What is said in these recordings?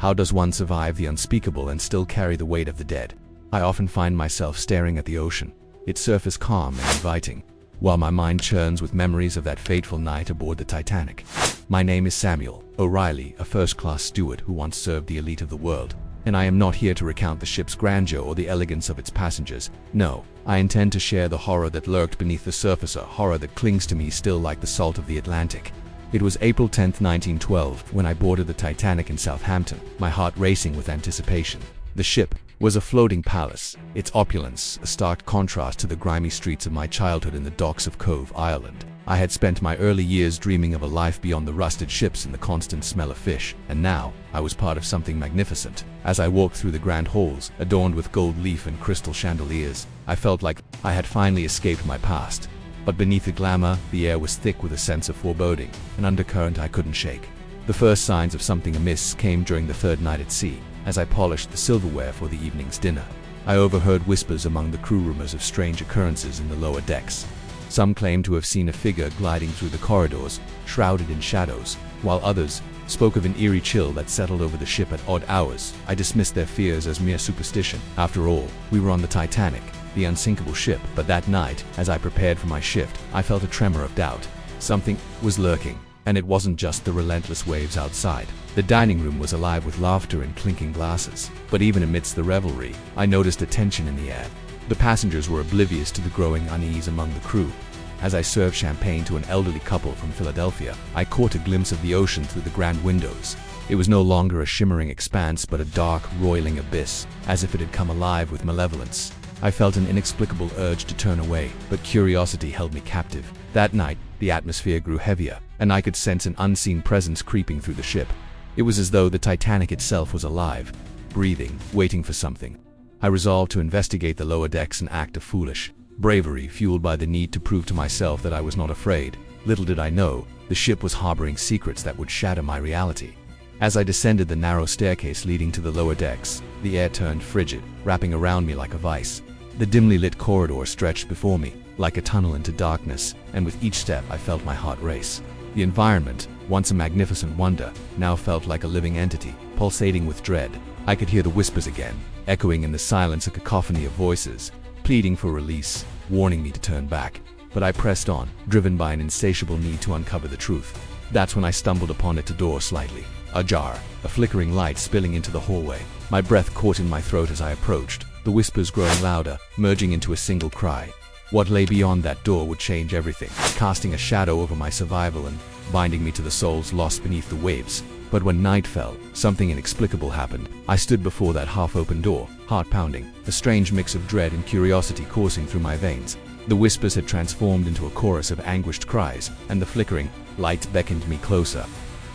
How does one survive the unspeakable and still carry the weight of the dead? I often find myself staring at the ocean, its surface calm and inviting, while my mind churns with memories of that fateful night aboard the Titanic. My name is Samuel O'Reilly, a first-class steward who once served the elite of the world, and I am not here to recount the ship's grandeur or the elegance of its passengers. No, I intend to share the horror that lurked beneath the surface, a horror that clings to me still like the salt of the Atlantic. It was April 10, 1912, when I boarded the Titanic in Southampton, my heart racing with anticipation. The ship was a floating palace, its opulence a stark contrast to the grimy streets of my childhood in the docks of Cove, Ireland. I had spent my early years dreaming of a life beyond the rusted ships and the constant smell of fish, and now I was part of something magnificent. As I walked through the grand halls, adorned with gold leaf and crystal chandeliers, I felt like I had finally escaped my past. But beneath the glamour, the air was thick with a sense of foreboding, an undercurrent I couldn't shake. The first signs of something amiss came during the third night at sea, as I polished the silverware for the evening's dinner. I overheard whispers among the crew, rumors of strange occurrences in the lower decks. Some claimed to have seen a figure gliding through the corridors, shrouded in shadows, while others spoke of an eerie chill that settled over the ship at odd hours. I dismissed their fears as mere superstition. After all, we were on the Titanic, the unsinkable ship. But that night, as I prepared for my shift, I felt a tremor of doubt. Something was lurking, and it wasn't just the relentless waves outside. The dining room was alive with laughter and clinking glasses. But even amidst the revelry, I noticed a tension in the air. The passengers were oblivious to the growing unease among the crew. As I served champagne to an elderly couple from Philadelphia, I caught a glimpse of the ocean through the grand windows. It was no longer a shimmering expanse, but a dark, roiling abyss, as if it had come alive with malevolence. I felt an inexplicable urge to turn away, but curiosity held me captive. That night, the atmosphere grew heavier, and I could sense an unseen presence creeping through the ship. It was as though the Titanic itself was alive, breathing, waiting for something. I resolved to investigate the lower decks, an act of foolish bravery fueled by the need to prove to myself that I was not afraid. Little did I know, the ship was harboring secrets that would shatter my reality. As I descended the narrow staircase leading to the lower decks, the air turned frigid, wrapping around me like a vice. The dimly lit corridor stretched before me, like a tunnel into darkness, and with each step I felt my heart race. The environment, once a magnificent wonder, now felt like a living entity, pulsating with dread. I could hear the whispers again, echoing in the silence, a cacophony of voices, pleading for release, warning me to turn back. But I pressed on, driven by an insatiable need to uncover the truth. That's when I stumbled upon it, a door slightly ajar, a flickering light spilling into the hallway. My breath caught in my throat as I approached, the whispers growing louder, merging into a single cry. What lay beyond that door would change everything, casting a shadow over my survival and binding me to the souls lost beneath the waves. But when night fell, something inexplicable happened. I stood before that half-open door, heart pounding, a strange mix of dread and curiosity coursing through my veins. The whispers had transformed into a chorus of anguished cries, and the flickering light beckoned me closer.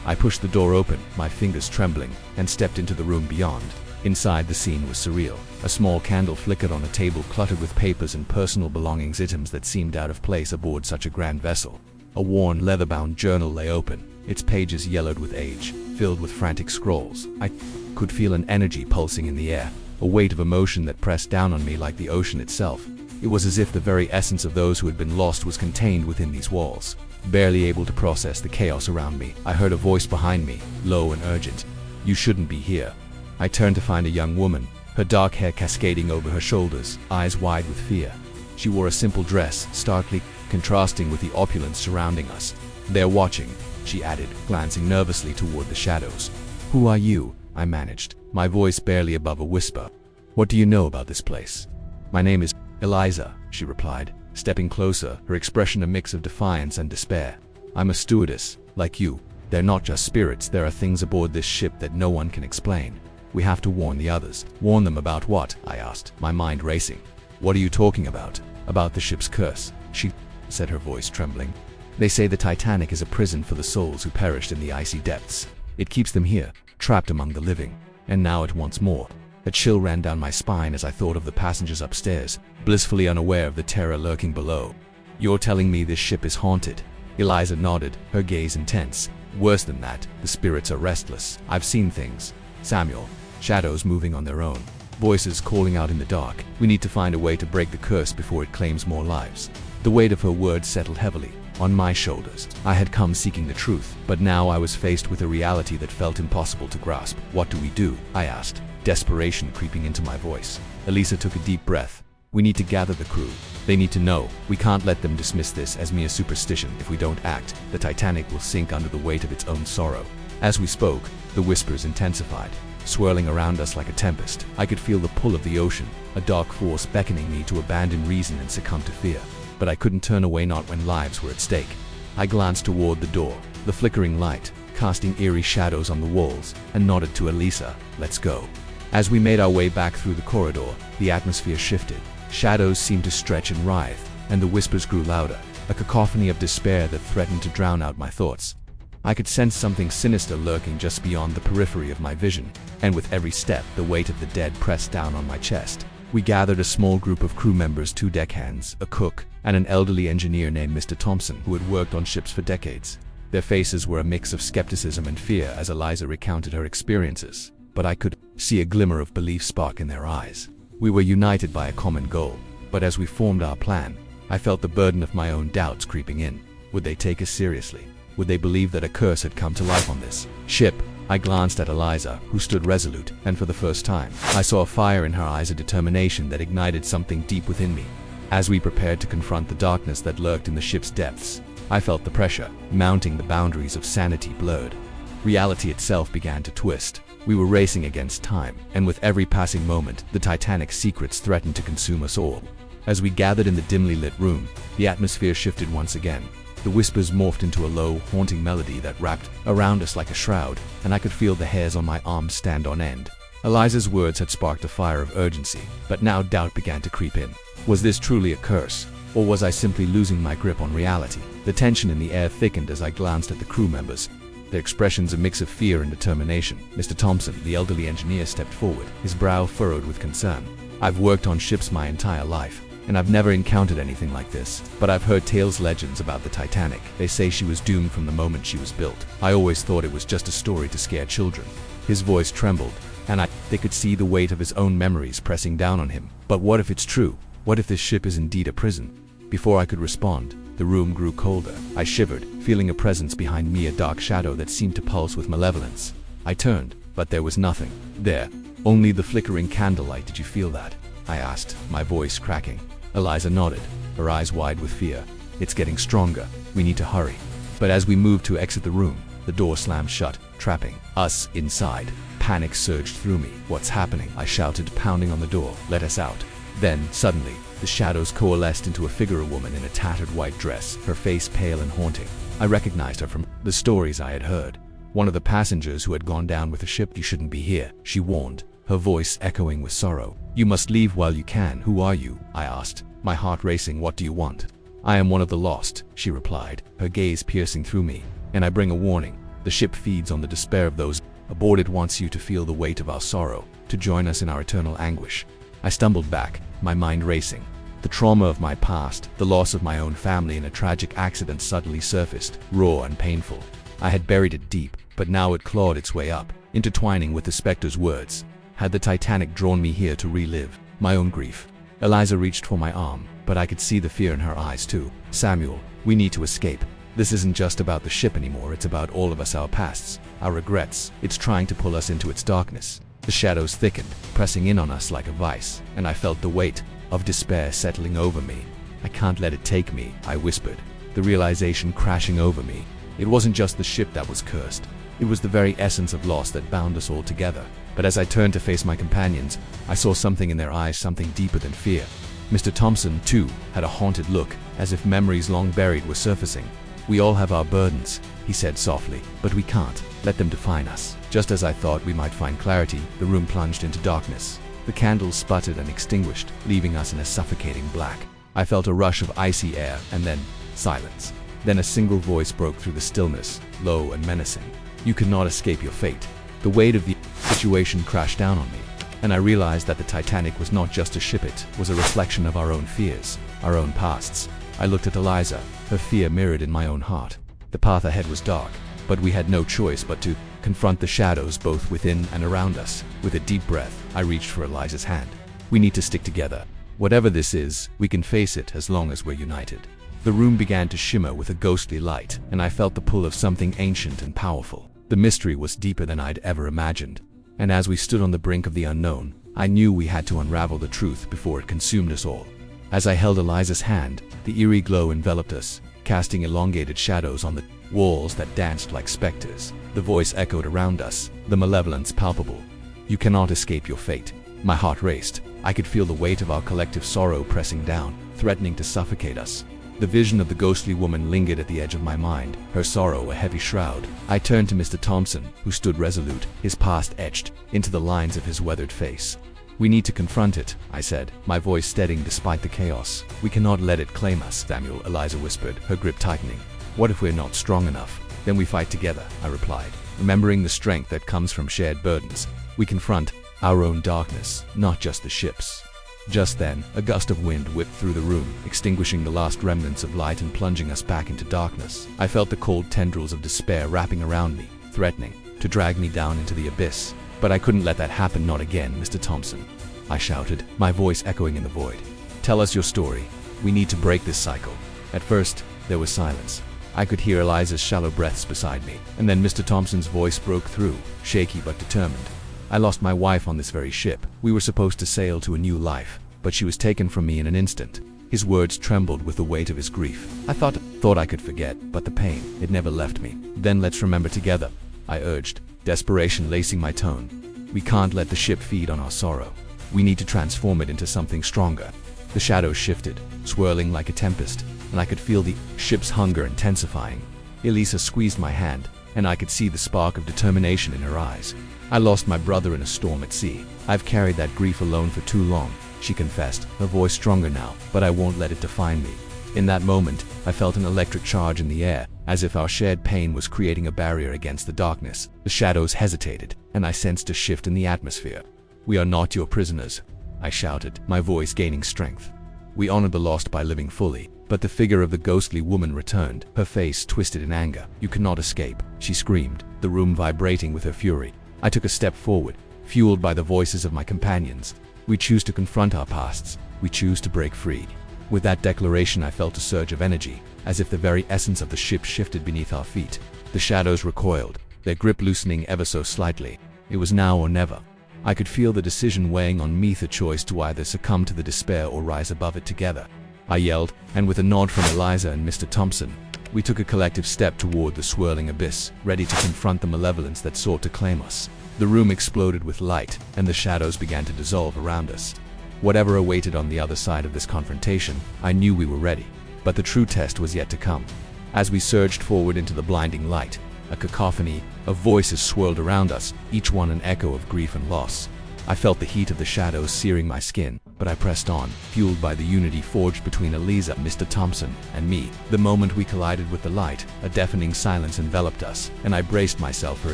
I pushed the door open, my fingers trembling, and stepped into the room beyond. Inside, the scene was surreal. A small candle flickered on a table cluttered with papers and personal belongings, items that seemed out of place aboard such a grand vessel. A worn, leather-bound journal lay open, its pages yellowed with age, filled with frantic scrolls. I could feel an energy pulsing in the air, a weight of emotion that pressed down on me like the ocean itself. It was as if the very essence of those who had been lost was contained within these walls. Barely able to process the chaos around me, I heard a voice behind me, low and urgent. "You shouldn't be here." I turned to find a young woman, her dark hair cascading over her shoulders, eyes wide with fear. She wore a simple dress, starkly contrasting with the opulence surrounding us. "They're watching," she added, glancing nervously toward the shadows. "Who are you?" I managed, my voice barely above a whisper. "What do you know about this place?" "My name is Eliza," she replied, stepping closer, her expression a mix of defiance and despair. "I'm a stewardess, like you. They're not just spirits, there are things aboard this ship that no one can explain. We have to warn the others." "Warn them about what?" I asked, my mind racing. "What are you talking about?" "About the ship's curse," she said, her voice trembling. "They say the Titanic is a prison for the souls who perished in the icy depths. It keeps them here, trapped among the living. And now it wants more." A chill ran down my spine as I thought of the passengers upstairs, blissfully unaware of the terror lurking below. "You're telling me this ship is haunted?" Eliza nodded, her gaze intense. "Worse than that, the spirits are restless. I've seen things, Samuel. Shadows moving on their own. Voices calling out in the dark. We need to find a way to break the curse before it claims more lives." The weight of her words settled heavily, on my shoulders. I had come seeking the truth, but now I was faced with a reality that felt impossible to grasp. "What do we do?" I asked, desperation creeping into my voice. Elisa took a deep breath. "We need to gather the crew. They need to know. We can't let them dismiss this as mere superstition. If we don't act, the Titanic will sink under the weight of its own sorrow." As we spoke, the whispers intensified, swirling around us like a tempest. I could feel the pull of the ocean, a dark force beckoning me to abandon reason and succumb to fear. But I couldn't turn away, not when lives were at stake. I glanced toward the door, the flickering light, casting eerie shadows on the walls, and nodded to Elisa, "Let's go." As we made our way back through the corridor, the atmosphere shifted. Shadows seemed to stretch and writhe, and the whispers grew louder, a cacophony of despair that threatened to drown out my thoughts. I could sense something sinister lurking just beyond the periphery of my vision, and with every step, the weight of the dead pressed down on my chest. We gathered a small group of crew members, 2 deckhands, a cook, and an elderly engineer named Mr. Thompson, who had worked on ships for decades. Their faces were a mix of skepticism and fear as Eliza recounted her experiences, but I could see a glimmer of belief spark in their eyes. We were united by a common goal, but as we formed our plan, I felt the burden of my own doubts creeping in. Would they take us seriously? Would they believe that a curse had come to life on this ship? I glanced at Eliza, who stood resolute, and for the first time, I saw a fire in her eyes, a determination that ignited something deep within me. As we prepared to confront the darkness that lurked in the ship's depths, I felt the pressure mounting. The boundaries of sanity blurred. Reality itself began to twist. We were racing against time, and with every passing moment, the Titanic's secrets threatened to consume us all. As we gathered in the dimly lit room, the atmosphere shifted once again. The whispers morphed into a low, haunting melody that wrapped around us like a shroud, and I could feel the hairs on my arms stand on end. Eliza's words had sparked a fire of urgency, but now doubt began to creep in. Was this truly a curse, or was I simply losing my grip on reality? The tension in the air thickened as I glanced at the crew members, their expressions a mix of fear and determination. Mr. Thompson, the elderly engineer, stepped forward, his brow furrowed with concern. "I've worked on ships my entire life, and I've never encountered anything like this. But I've heard legends about the Titanic. They say she was doomed from the moment she was built. I always thought it was just a story to scare children." His voice trembled, and they could see the weight of his own memories pressing down on him. "But what if it's true? What if this ship is indeed a prison?" Before I could respond, the room grew colder. I shivered, feeling a presence behind me, a dark shadow that seemed to pulse with malevolence. I turned, but there was nothing there, only the flickering candlelight. "Did you feel that?" I asked, my voice cracking. Eliza nodded, her eyes wide with fear. "It's getting stronger. We need to hurry." But as we moved to exit the room, the door slammed shut, trapping us inside. Panic surged through me. "What's happening?" I shouted, pounding on the door. "Let us out." Then, suddenly, the shadows coalesced into a figure, a woman in a tattered white dress, her face pale and haunting. I recognized her from the stories I had heard. One of the passengers who had gone down with the ship. "You shouldn't be here," she warned, her voice echoing with sorrow. "You must leave while you can." "Who are you?" I asked, my heart racing. "What do you want?" "I am one of the lost," she replied, her gaze piercing through me. "And I bring a warning. The ship feeds on the despair of those aboard. It wants you to feel the weight of our sorrow, to join us in our eternal anguish." I stumbled back, my mind racing. The trauma of my past, the loss of my own family in a tragic accident suddenly surfaced, raw and painful. I had buried it deep, but now it clawed its way up, intertwining with the specter's words. Had the Titanic drawn me here to relive my own grief? Eliza reached for my arm, but I could see the fear in her eyes too. "Samuel, we need to escape. This isn't just about the ship anymore, it's about all of us, our pasts, our regrets. It's trying to pull us into its darkness." The shadows thickened, pressing in on us like a vice, and I felt the weight of despair settling over me. "I can't let it take me," I whispered, the realization crashing over me. It wasn't just the ship that was cursed. It was the very essence of loss that bound us all together. But as I turned to face my companions, I saw something in their eyes, something deeper than fear. Mr. Thompson, too, had a haunted look, as if memories long buried were surfacing. "We all have our burdens," he said softly, "but we can't let them define us." Just as I thought we might find clarity, the room plunged into darkness. The candles sputtered and extinguished, leaving us in a suffocating black. I felt a rush of icy air, and then silence. Then a single voice broke through the stillness, low and menacing. "You cannot escape your fate." The weight of the situation crashed down on me, and I realized that the Titanic was not just a ship, it was a reflection of our own fears, our own pasts. I looked at Eliza, her fear mirrored in my own heart. The path ahead was dark, but we had no choice but to confront the shadows both within and around us. With a deep breath, I reached for Eliza's hand. "We need to stick together. Whatever this is, we can face it as long as we're united." The room began to shimmer with a ghostly light, and I felt the pull of something ancient and powerful. The mystery was deeper than I'd ever imagined, and as we stood on the brink of the unknown, I knew we had to unravel the truth before it consumed us all. As I held Eliza's hand, the eerie glow enveloped us, casting elongated shadows on the walls that danced like specters. The voice echoed around us, the malevolence palpable. "You cannot escape your fate." My heart raced. I could feel the weight of our collective sorrow pressing down, threatening to suffocate us. The vision of the ghostly woman lingered at the edge of my mind, her sorrow a heavy shroud. I turned to Mr. Thompson, who stood resolute, his past etched into the lines of his weathered face. "We need to confront it," I said, my voice steadying despite the chaos. "We cannot let it claim us, Samuel," Eliza whispered, her grip tightening. "What if we're not strong enough? Then we fight together," I replied, remembering the strength that comes from shared burdens. "We confront our own darkness, not just the ship's." Just then, a gust of wind whipped through the room, extinguishing the last remnants of light and plunging us back into darkness. I felt the cold tendrils of despair wrapping around me, threatening to drag me down into the abyss. But I couldn't let that happen, not again, Mr. Thompson, I shouted, my voice echoing in the void. "Tell us your story. We need to break this cycle." At first, there was silence. I could hear Eliza's shallow breaths beside me, and then Mr. Thompson's voice broke through, shaky but determined. "I lost my wife on this very ship. We were supposed to sail to a new life, but she was taken from me in an instant." His words trembled with the weight of his grief. I thought I could forget, but the pain, it never left me. "Then let's remember together," I urged, desperation lacing my tone. "We can't let the ship feed on our sorrow. We need to transform it into something stronger." The shadows shifted, swirling like a tempest, and I could feel the ship's hunger intensifying. Elisa squeezed my hand, and I could see the spark of determination in her eyes. "I lost my brother in a storm at sea. I've carried that grief alone for too long," she confessed, her voice stronger now, "but I won't let it define me." In that moment, I felt an electric charge in the air, as if our shared pain was creating a barrier against the darkness. The shadows hesitated, and I sensed a shift in the atmosphere. "We are not your prisoners," I shouted, my voice gaining strength. "We honor the lost by living fully." But the figure of the ghostly woman returned, her face twisted in anger. "You cannot escape," she screamed, the room vibrating with her fury. I took a step forward, fueled by the voices of my companions. "We choose to confront our pasts. We choose to break free." With that declaration, I felt a surge of energy, as if the very essence of the ship shifted beneath our feet. The shadows recoiled, their grip loosening ever so slightly. It was now or never. I could feel the decision weighing on me, the choice to either succumb to the despair or rise above it together. I yelled, and with a nod from Eliza and Mr. Thompson, we took a collective step toward the swirling abyss, ready to confront the malevolence that sought to claim us. The room exploded with light, and the shadows began to dissolve around us. Whatever awaited on the other side of this confrontation, I knew we were ready. But the true test was yet to come. As we surged forward into the blinding light, a cacophony of voices swirled around us, each one an echo of grief and loss. I felt the heat of the shadows searing my skin, but I pressed on, fueled by the unity forged between Eliza, Mr. Thompson, and me. The moment we collided with the light, a deafening silence enveloped us, and I braced myself for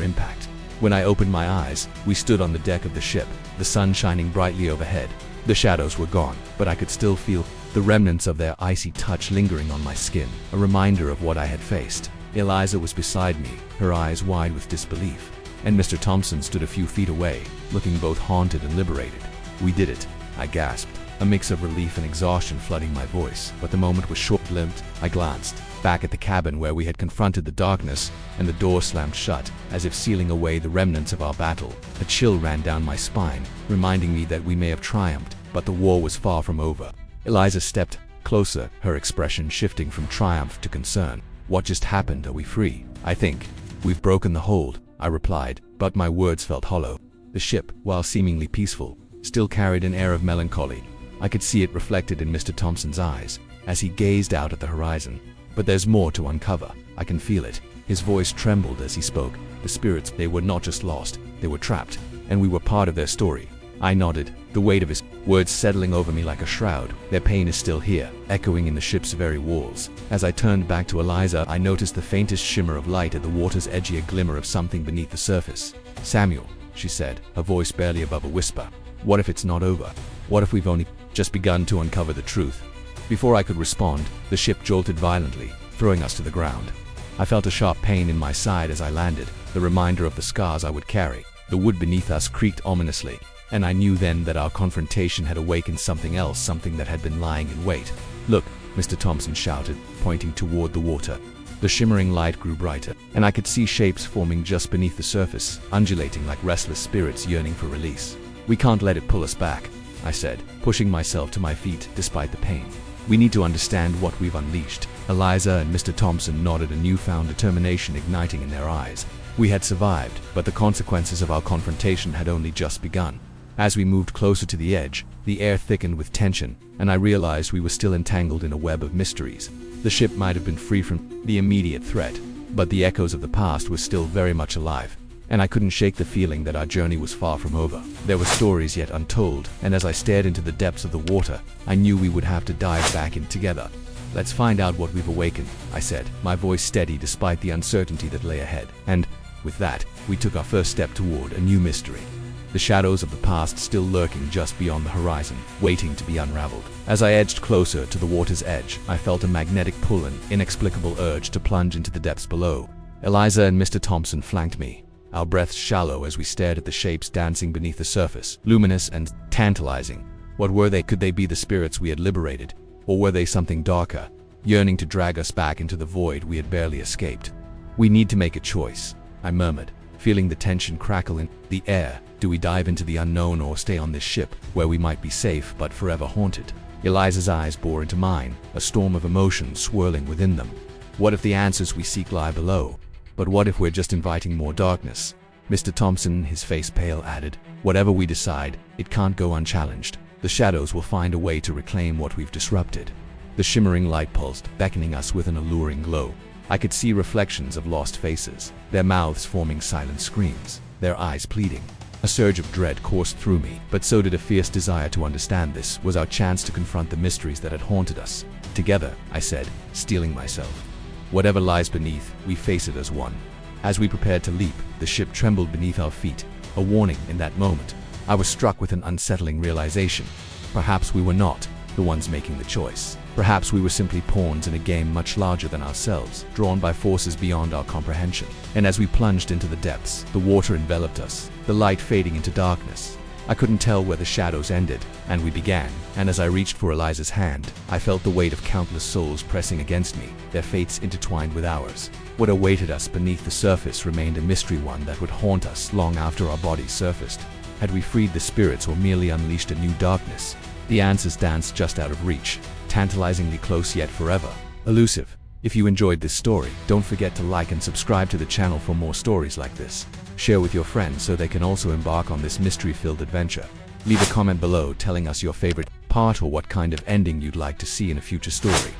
impact. When I opened my eyes, we stood on the deck of the ship, the sun shining brightly overhead. The shadows were gone, but I could still feel the remnants of their icy touch lingering on my skin, a reminder of what I had faced. Eliza was beside me, her eyes wide with disbelief, and Mr. Thompson stood a few feet away, looking both haunted and liberated. "We did it," I gasped, a mix of relief and exhaustion flooding my voice. But the moment was short-lived. I glanced back at the cabin where we had confronted the darkness, and the door slammed shut, as if sealing away the remnants of our battle. A chill ran down my spine, reminding me that we may have triumphed, but the war was far from over. Eliza stepped closer, her expression shifting from triumph to concern. "What just happened? Are we free?" "I think we've broken the hold," I replied, but my words felt hollow. The ship, while seemingly peaceful, still carried an air of melancholy. I could see it reflected in Mr. Thompson's eyes, as he gazed out at the horizon. "But there's more to uncover. I can feel it." His voice trembled as he spoke. "The spirits, they were not just lost, they were trapped, and we were part of their story." I nodded, the weight of his words settling over me like a shroud. "Their pain is still here, echoing in the ship's very walls." As I turned back to Eliza, I noticed the faintest shimmer of light at the water's edge, a glimmer of something beneath the surface. "Samuel," she said, her voice barely above a whisper, "what if it's not over? What if we've only just begun to uncover the truth?" Before I could respond, the ship jolted violently, throwing us to the ground. I felt a sharp pain in my side as I landed, the reminder of the scars I would carry. The wood beneath us creaked ominously, and I knew then that our confrontation had awakened something else, something that had been lying in wait. "Look," Mr. Thompson shouted, pointing toward the water. The shimmering light grew brighter, and I could see shapes forming just beneath the surface, undulating like restless spirits yearning for release. "We can't let it pull us back," I said, pushing myself to my feet despite the pain. "We need to understand what we've unleashed." Eliza and Mr. Thompson nodded, a newfound determination igniting in their eyes. We had survived, but the consequences of our confrontation had only just begun. As we moved closer to the edge, the air thickened with tension, and I realized we were still entangled in a web of mysteries. The ship might have been free from the immediate threat, but the echoes of the past were still very much alive, and I couldn't shake the feeling that our journey was far from over. There were stories yet untold, and as I stared into the depths of the water, I knew we would have to dive back in together. "Let's find out what we've awakened," I said, my voice steady despite the uncertainty that lay ahead. And, with that, we took our first step toward a new mystery. The shadows of the past still lurking just beyond the horizon, waiting to be unraveled. As I edged closer to the water's edge, I felt a magnetic pull and inexplicable urge to plunge into the depths below. Eliza and Mr. Thompson flanked me, our breaths shallow as we stared at the shapes dancing beneath the surface, luminous and tantalizing. What were they? Could they be the spirits we had liberated? Or were they something darker, yearning to drag us back into the void we had barely escaped? "We need to make a choice," I murmured, feeling the tension crackle in the air. Do we dive into the unknown or stay on this ship, where we might be safe but forever haunted? Eliza's eyes bore into mine, a storm of emotions swirling within them. What if the answers we seek lie below? But what if we're just inviting more darkness? Mr. Thompson, his face pale, added, "Whatever we decide, it can't go unchallenged. The shadows will find a way to reclaim what we've disrupted." The shimmering light pulsed, beckoning us with an alluring glow. I could see reflections of lost faces, their mouths forming silent screams, their eyes pleading. A surge of dread coursed through me, but so did a fierce desire to understand. This was our chance to confront the mysteries that had haunted us. "Together," I said, steeling myself. "Whatever lies beneath, we face it as one." As we prepared to leap, the ship trembled beneath our feet, a warning in that moment. I was struck with an unsettling realization. Perhaps we were not the ones making the choice. Perhaps we were simply pawns in a game much larger than ourselves, drawn by forces beyond our comprehension. And as we plunged into the depths, the water enveloped us, the light fading into darkness. I couldn't tell where the shadows ended, and we began. And as I reached for Eliza's hand, I felt the weight of countless souls pressing against me, their fates intertwined with ours. What awaited us beneath the surface remained a mystery, one that would haunt us long after our bodies surfaced. Had we freed the spirits or merely unleashed a new darkness? The answers danced just out of reach, tantalizingly close yet forever elusive. If you enjoyed this story, don't forget to like and subscribe to the channel for more stories like this. Share with your friends so they can also embark on this mystery-filled adventure. Leave a comment below telling us your favorite part or what kind of ending you'd like to see in a future story.